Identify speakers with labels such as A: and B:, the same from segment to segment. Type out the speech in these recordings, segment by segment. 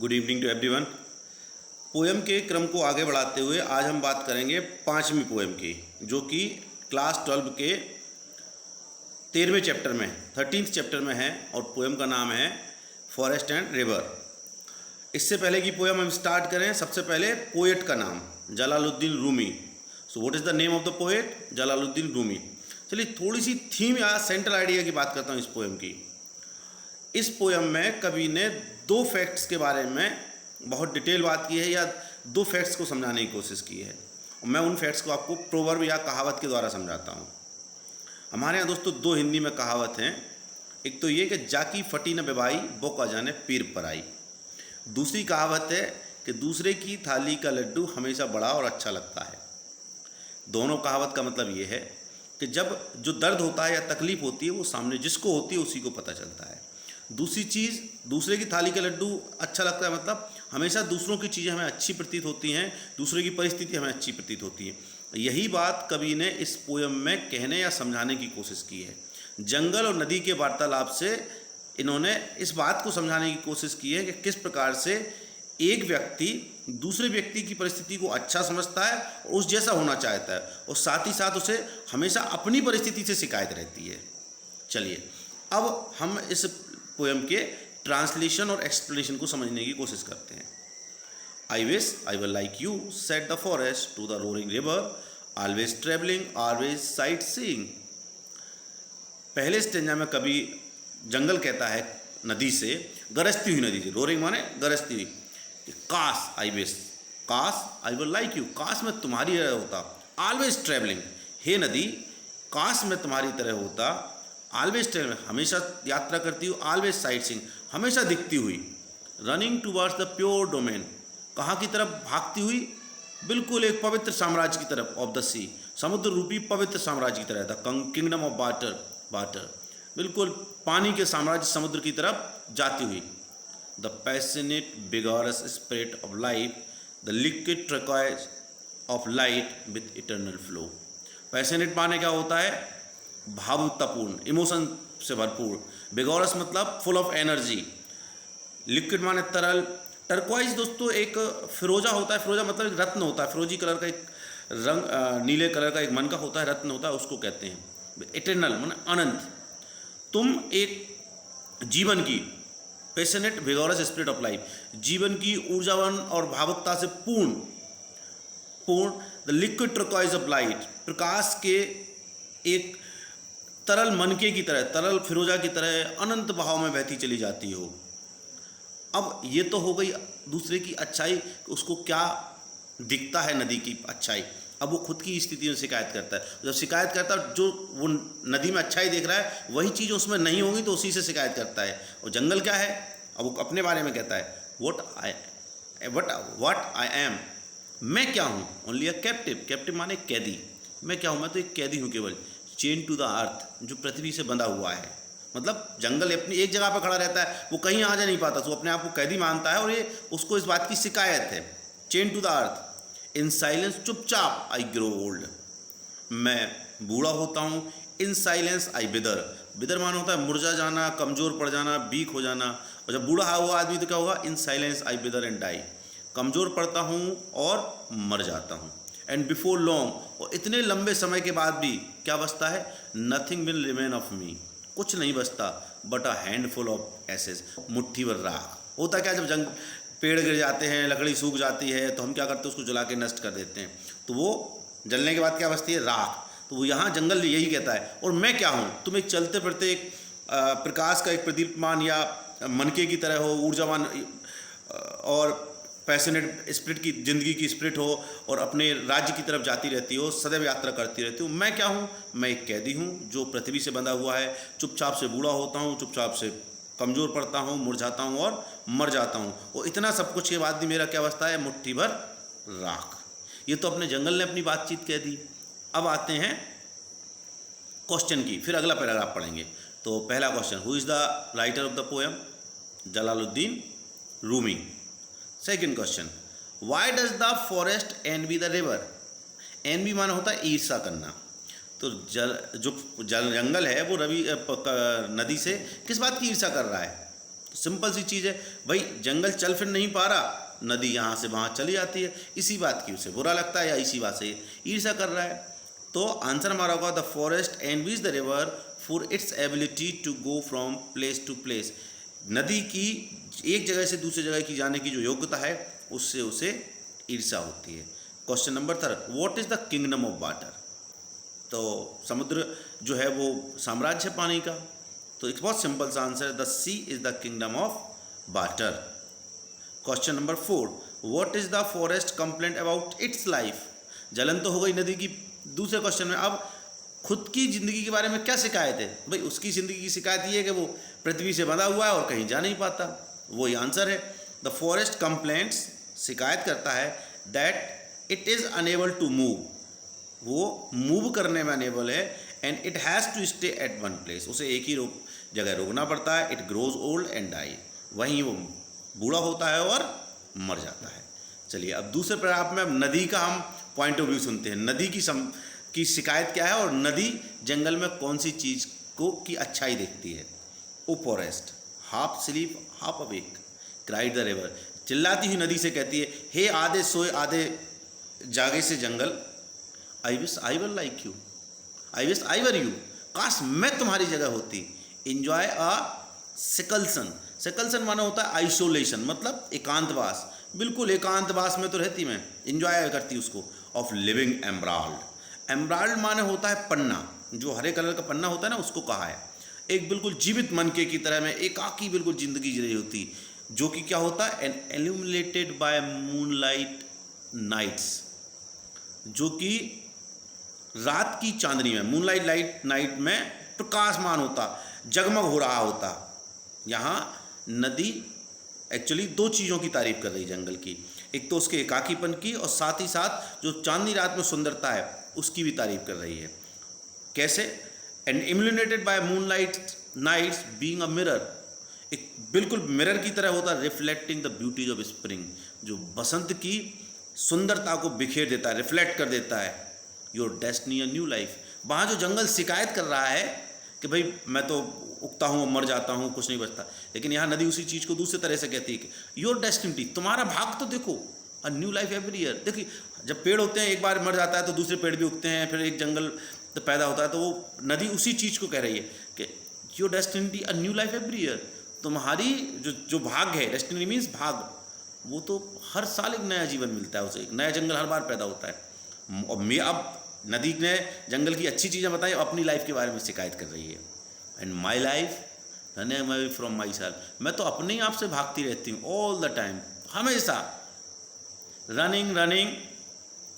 A: Good evening to everyone. Poem के क्रम को आगे बढ़ाते हुए आज हम बात करेंगे पांचवी पोएम की, जो कि क्लास 12 के 13वें चैप्टर में 13th चैप्टर में है और पोएम का नाम है फॉरेस्ट एंड रिवर। इससे पहले की पोएम हम स्टार्ट करें, सबसे पहले पोएट का नाम Jalaluddin Rumi. So what is the name of the poet? Jalaluddin Rumi. चलिए थोड़ी सी थीम या सेंट्रल आइडिया की बात करता हूँ इस पोएम की। इस पोएम में कवि ने दो फैक्ट्स के बारे में बहुत डिटेल बात की है या दो फैक्ट्स को समझाने की कोशिश की है। मैं उन फैक्ट्स को आपको प्रोवर्ब या कहावत के द्वारा समझाता हूँ। हमारे यहाँ दोस्तों दो हिंदी में कहावत हैं। एक तो ये कि जाकी फटी न बेबाई बोका जाने पीर पर आई। दूसरी कहावत है कि दूसरे की थाली का लड्डू हमेशा बड़ा और अच्छा लगता है। दोनों कहावत का मतलब ये है कि जब जो दर्द होता है या तकलीफ़ होती है वो सामने जिसको होती है उसी को पता चलता है। दूसरी चीज़, दूसरे की थाली का लड्डू अच्छा लगता है मतलब हमेशा दूसरों की चीज़ें हमें अच्छी प्रतीत होती हैं, दूसरे की परिस्थिति हमें अच्छी प्रतीत होती है। यही बात कवि ने इस पोएम में कहने या समझाने की कोशिश की है। जंगल और नदी के वार्तालाप से इन्होंने इस बात को समझाने की कोशिश की है कि किस प्रकार से एक व्यक्ति दूसरे व्यक्ति की परिस्थिति को अच्छा समझता है और उस जैसा होना चाहता है और साथ ही साथ उसे हमेशा अपनी परिस्थिति से शिकायत रहती है। चलिए अब हम इस पोएम के ट्रांसलेशन और एक्सप्लेनेशन को समझने की कोशिश करते हैं। I wish I will like you set the forest to the roaring river, always travelling always sightseeing. पहले स्टेंजा में कवि जंगल कहता है नदी से, गरजती हुई नदी से, रोरिंग माने गरजती हुई, काश आई विश, काश आई विल लाइक यू, काश मैं तुम्हारी तरह होता, ऑलवेज ट्रेवलिंग, हे नदी काश मैं तुम्हारी तरह होता, ऑलवेज ट्रेवलिंग हमेशा यात्रा करती हूँ, ऑलवेज साइट सीइंग हमेशा दिखती हुई, running towards the pure domain कहाँ की तरफ भागती हुई? बिल्कुल एक पवित्र साम्राज्य की तरफ, ऑफ द सी समुद्र रूपी पवित्र साम्राज्य की तरह, द किंगडम ऑफ वाटर बिल्कुल पानी के साम्राज्य समुद्र की तरफ जाती हुई। The passionate vigorous spirit of life, the liquid turquoise of light with eternal flow. Passionate माने क्या होता है? भावुकतापूर्ण, इमोशन से भरपूर। बिगोरस मतलब फुल ऑफ एनर्जी। लिक्विड माने तरल। टर्कवाइज दोस्तों एक फिरोजा होता है, फिरोजा मतलब एक रत्न होता है, फिरोजी कलर का एक रंग, नीले कलर का एक मन का होता है, रत्न होता है, उसको कहते हैं। इटर्नल माने अनंत। तुम एक जीवन की passionate vigorous spirit of life, जीवन की ऊर्जावान और भावुकता से पूर्ण the liquid turquoise of light, प्रकाश के एक तरल मनके की तरह, तरल फिरोजा की तरह अनंत बहाव में बहती चली जाती हो। अब ये तो हो गई दूसरे की अच्छाई, उसको क्या दिखता है नदी की अच्छाई। अब वो खुद की स्थिति में शिकायत करता है। जब शिकायत करता है, जो वो नदी में अच्छाई देख रहा है वही चीज़ उसमें नहीं होगी तो उसी से शिकायत करता है। और जंगल क्या है? अब वो अपने बारे में कहता है, व्हाट आई एम, मैं क्या हूँ? ओनली अ कैप्टिव, कैप्टिव माने कैदी। मैं क्या हूँ? मैं तो एक कैदी हूँ केवल। चेन टू द अर्थ, जो पृथ्वी से बंधा हुआ है। मतलब जंगल अपनी एक जगह पर खड़ा रहता है, वो कहीं आ जा नहीं पाता, तो अपने आप को कैदी मानता है और ये उसको इस बात की शिकायत है। Chain to the earth, in silence चुपचाप आई ग्रो ओल्ड, मैं बूढ़ा होता हूँ। In silence I wither, wither मान होता है मुरझा जाना, कमज़ोर पड़ जाना, वीक हो जाना। और जब बूढ़ा हुआ आदमी तो क्या होगा? In silence I wither and die, कमज़ोर पड़ता हूँ और मर जाता हूँ। एंड बिफोर लॉन्ग, और इतने लंबे समय के बाद भी क्या बचता है? Nothing will remain of me, कुछ नहीं बचता but a handful of ashes, मुट्ठी भर राख। होता क्या, जब पेड़ गिर जाते हैं, लकड़ी सूख जाती है, तो हम क्या करते हैं? उसको जला के नष्ट कर देते हैं, तो वो जलने के बाद क्या बचती है? राख। तो वो यहाँ जंगल यही कहता है। और मैं क्या हूँ? तुम एक चलते फिरते एक प्रकाश का एक प्रदीपमान या मनके की तरह हो, ऊर्जावान और पैशनेट स्पिरिट की, जिंदगी की स्पिरिट हो और अपने राज्य की तरफ जाती रहती हो, सदैव यात्रा करती रहती हूँ। मैं क्या हूँ? मैं एक कैदी हूँ जो पृथ्वी से बंधा हुआ है। चुपचाप से बूढ़ा होता हूँ, चुपचाप से कमज़ोर पड़ता हूँ, मुरझाता हूँ और मर जाता हूँ। और इतना सब कुछ के बाद भी मेरा क्या अवस्था है? मुट्ठी भर राख। ये तो अपने जंगल ने अपनी बातचीत कह दी। अब आते हैं क्वेश्चन की, फिर अगला पैराग्राफ पढ़ेंगे। तो पहला question, who is the writer of the poem? Jalaluddin Rumi. Second question, why does the forest envy the river? Envy माना होता है ईर्षा करना। तो जंगल है वो नदी से किस बात की ईर्षा कर रहा है? सिंपल सी चीज़ है भाई, जंगल चल फिर नहीं पा रहा, नदी यहाँ से वहाँ चली जाती है, इसी बात की उसे बुरा लगता है या इसी बात से ईर्ष्या कर रहा है। तो आंसर हमारा होगा the forest envies the river for its ability to go from place to place. नदी की एक जगह से दूसरी जगह की जाने की जो योग्यता है उससे उसे ईर्ष्या होती है। Question number 3, what is the kingdom of water. तो समुद्र जो है वो साम्राज्य है पानी का, तो एक बहुत सिंपल सा आंसर है the sea is the kingdom of water. Question number 4, what is the forest complaint about its life. जलन तो हो गई नदी की। दूसरे क्वेश्चन में अब खुद की ज़िंदगी के बारे में क्या शिकायत है। भाई उसकी ज़िंदगी की शिकायत ये है कि वो पृथ्वी से बंधा हुआ है और कहीं जा नहीं पाता, वही आंसर है। द फॉरेस्ट कंप्लेंट्स, शिकायत करता है that it is unable to move, वो मूव करने में अनेबल है, and it has to stay at one place, उसे एक ही जगह रुकना पड़ता है। It grows old and die, वहीं वो बूढ़ा होता है और मर जाता है। चलिए अब दूसरे पैराग्राफ में अब नदी का हम पॉइंट ऑफ व्यू सुनते हैं। नदी की शिकायत क्या है और नदी जंगल में कौन सी चीज़ को की अच्छाई देखती है। O forest half sleep half awake cried the river, चिल्लाती हुई नदी से कहती है, हे आधे सोए आधे जागे से जंगल, I wish I were like you, I wish I were you, काश मैं तुम्हारी जगह होती। इंजॉय अ सिकलसन, सिकलसन माना होता है आइसोलेशन, मतलब एकांतवास, बिल्कुल एकांतवास में तो रहती मैं, इंजॉय करती उसको। ऑफ लिविंग एम्ब्राल्ड, एम्ब्राल्ड माने होता है पन्ना, जो हरे कलर का पन्ना होता है ना, उसको कहा है। एक बिल्कुल जीवित मनके की तरह में एकाकी बिल्कुल जिंदगी जी रही होती, जो कि क्या होता है an illuminated by moonlight nights, जो कि रात की चांदनी में, मूनलाइट लाइट नाइट में प्रकाशमान होता, जगमग हो रहा होता। यहाँ नदी एक्चुअली दो चीज़ों की तारीफ कर रही है जंगल की, एक तो उसके एकाकीपन की और साथ ही साथ जो चांदनी रात में सुंदरता है उसकी भी तारीफ कर रही है। कैसे? And illuminated by moonlight nights being a mirror, एक बिल्कुल मिरर की तरह होता है, reflecting the beauties of spring, जो बसंत की सुंदरता को बिखेर देता है, रिफ्लेक्ट कर देता है। Your destiny a new life, वहाँ जो जंगल शिकायत कर रहा है कि भाई मैं तो उगता हूँ मर जाता हूँ कुछ नहीं बचता, लेकिन यहाँ नदी उसी चीज़ को दूसरे तरह से कहती है कि योर डेस्टिनी, तुम्हारा भाग तो देखो, अ न्यू लाइफ एवरी ईयर। देखिए जब पेड़ होते हैं एक बार मर जाता है तो दूसरे पेड़ भी उगते हैं, फिर एक जंगल तो पैदा होता है, तो वो नदी उसी चीज़ को कह रही है कि your destiny a new life every year, तुम्हारी जो भाग है, डेस्टिनी मीन्स भाग, वो तो हर साल एक नया जीवन मिलता है उसे, एक नया जंगल हर बार पैदा होता है। और मैं अब नदी ने जंगल की अच्छी चीज़ें बताई, अपनी लाइफ के बारे में शिकायत कर रही है। And my life run away from my self, मैं तो अपने ही आप से भागती रहती हूँ ऑल द टाइम, हमेशा। Running running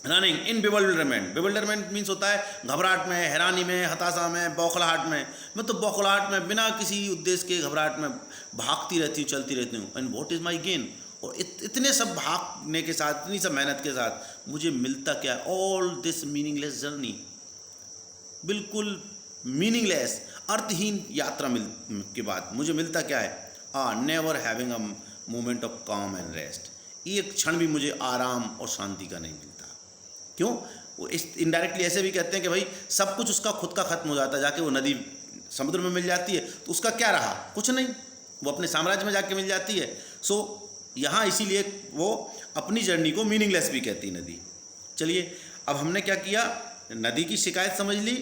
A: running in bewilderment, bewilderment means होता है घबराहट में, हैरानी में, हताशा में, बौखलाहट में। मैं तो बौखलाहट में बिना किसी उद्देश्य के घबराहट में भागती रहती हूँ, चलती रहती हूँ। And what is my gain, और इतने सब भागने के साथ, इतनी सब मेहनत के साथ मुझे मिलता क्या है? ऑल दिस मीनिंगलेस जर्नी, बिल्कुल मीनिंगलेस अर्थहीन यात्रा के बाद मुझे मिलता क्या है? Never having a moment of calm and rest, एक क्षण भी मुझे आराम और शांति का नहीं मिलता। क्यों? वो इस इनडायरेक्टली ऐसे भी कहते हैं कि भाई सब कुछ उसका खुद का खत्म हो जाता है, जाके वो नदी समुद्र में मिल जाती है तो उसका क्या रहा? कुछ नहीं, वो अपने साम्राज्य में जाके मिल जाती है। सो यहाँ इसीलिए वो अपनी जर्नी को मीनिंगलेस भी कहती है नदी। चलिए अब हमने क्या किया, नदी की शिकायत समझ ली,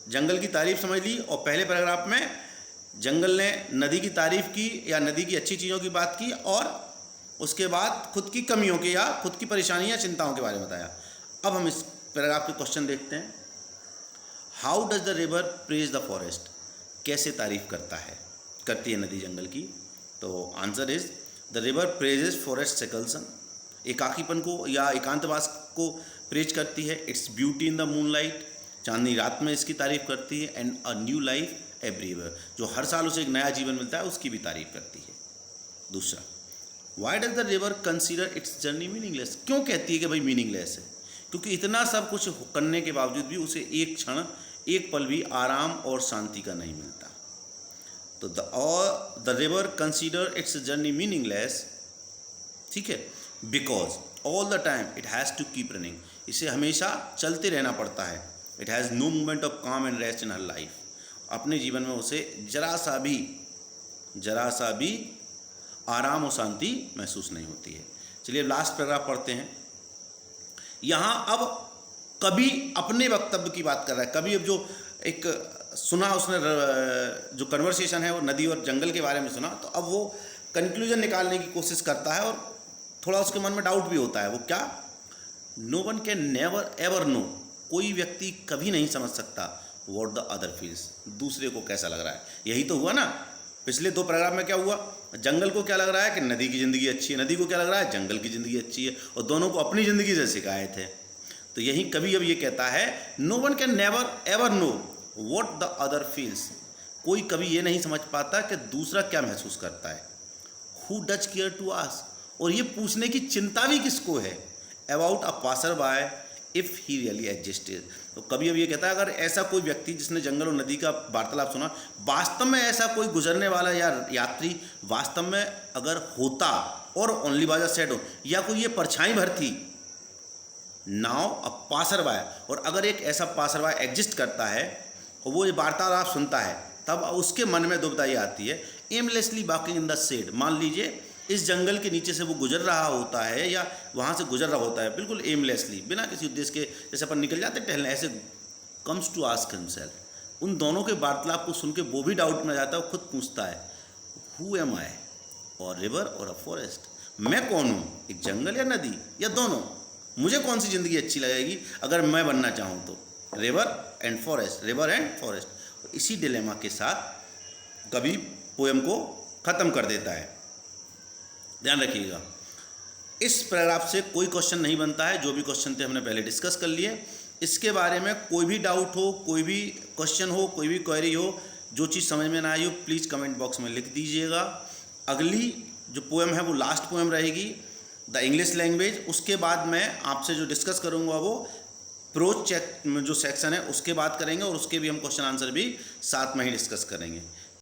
A: जंगल की तारीफ समझ ली, और पहले पैराग्राफ में जंगल ने नदी की तारीफ की या नदी की अच्छी चीज़ों की बात की, और उसके बाद खुद की कमियों के या खुद की परेशानियाँ चिंताओं के बारे में बताया। अब हम इस पैराग्राफ के क्वेश्चन देखते हैं। How does the river praise the forest, कैसे तारीफ करती है नदी जंगल की? तो answer is the river praises forest seclusion, एकाकीपन को या एकांतवास को प्रेज करती है। Its beauty in the moonlight, चांदनी रात में इसकी तारीफ करती है। And a new life everywhere, जो हर साल उसे एक नया जीवन मिलता है उसकी भी तारीफ करती है। दूसरा, Y does the river consider its journey meaningless, क्यों कहती है कि भाई मीनिंगलेस है? क्योंकि इतना सब कुछ करने के बावजूद भी उसे एक क्षण, एक पल भी आराम और शांति का नहीं मिलता। तो the river consider its journey meaningless, ठीक है, because all the time it has to keep running, इसे हमेशा चलते रहना पड़ता है। It has no moment of calm and rest in her life, अपने जीवन में उसे जरा सा भी जरा सा भी आराम और शांति महसूस नहीं होती है। चलिए लास्ट पैराग्राफ पढ़ते हैं। यहाँ अब कवि अपने वक्तव्य की बात कर रहा है। कवि अब जो एक सुना उसने जो कन्वर्सेशन है वो नदी और जंगल के बारे में सुना, तो अब वो कंक्लूजन निकालने की कोशिश करता है और थोड़ा उसके मन में डाउट भी होता है। वो क्या? No one can never ever know, कोई व्यक्ति कभी नहीं समझ सकता व्हाट द अदर फील्स, दूसरे को कैसा लग रहा है। यही तो हुआ ना पिछले 2 पैराग्राफ में। क्या हुआ? जंगल को क्या लग रहा है कि नदी की ज़िंदगी अच्छी है, नदी को क्या लग रहा है जंगल की ज़िंदगी अच्छी है, और दोनों को अपनी ज़िंदगी से शिकायत है। तो यही कवि अब ये कहता है, no one can never ever know what the other feels, कोई कभी ये नहीं समझ पाता कि दूसरा क्या महसूस करता है। Who does care to ask, और ये पूछने की चिंता भी किसको है, about a passer by if he really existed. तो कभी अब ये कहता है, अगर ऐसा कोई व्यक्ति जिसने जंगल और नदी का वार्तालाप सुना, वास्तव में ऐसा कोई गुजरने वाला या यात्री वास्तव में अगर होता, और ओनली बाय अ शैडो, या कोई ये परछाई भर थी, नाउ अ पासर बाय, और अगर एक ऐसा पासर बाय एग्जिस्ट करता है और वो ये वार्तालाप सुनता है, तब उसके मन में दुविधा ये आती है, aimlessly walking in the shade, मान लीजिए इस जंगल के नीचे से वो गुजर रहा होता है या वहाँ से गुजर रहा होता है बिल्कुल एमलेसली, बिना किसी उद्देश्य के, जैसे अपन निकल जाते टहलने, ऐसे कम्स टू आस्क हिमसेल्फ। उन दोनों के वार्तालाप को सुन के वो भी डाउट में जाता है, वो खुद पूछता है, हु एम आई, और रिवर और अ फॉरेस्ट, मैं कौन हूँ, एक जंगल या नदी या दोनों, मुझे कौन सी ज़िंदगी अच्छी लगेगी अगर मैं बनना चाहूँ तो, river and forest, river and forest. इसी डिलेमा के साथ कवि पोएम को ख़त्म कर देता है। ध्यान रखिएगा, इस पैराग्राफ से कोई क्वेश्चन नहीं बनता है, जो भी क्वेश्चन थे हमने पहले डिस्कस कर लिए। इसके बारे में कोई भी डाउट हो, कोई भी क्वेश्चन हो, कोई भी क्वेरी हो, जो चीज़ समझ में ना आई हो, प्लीज़ कमेंट बॉक्स में लिख दीजिएगा। अगली जो पोएम है वो लास्ट पोएम रहेगी, द इंग्लिश लैंग्वेज। उसके बाद मैं आपसे जो डिस्कस करूँगा वो प्रोज चेक जो सेक्शन है उसके बात करेंगे, और उसके भी हम क्वेश्चन आंसर भी साथ में ही डिस्कस करेंगे।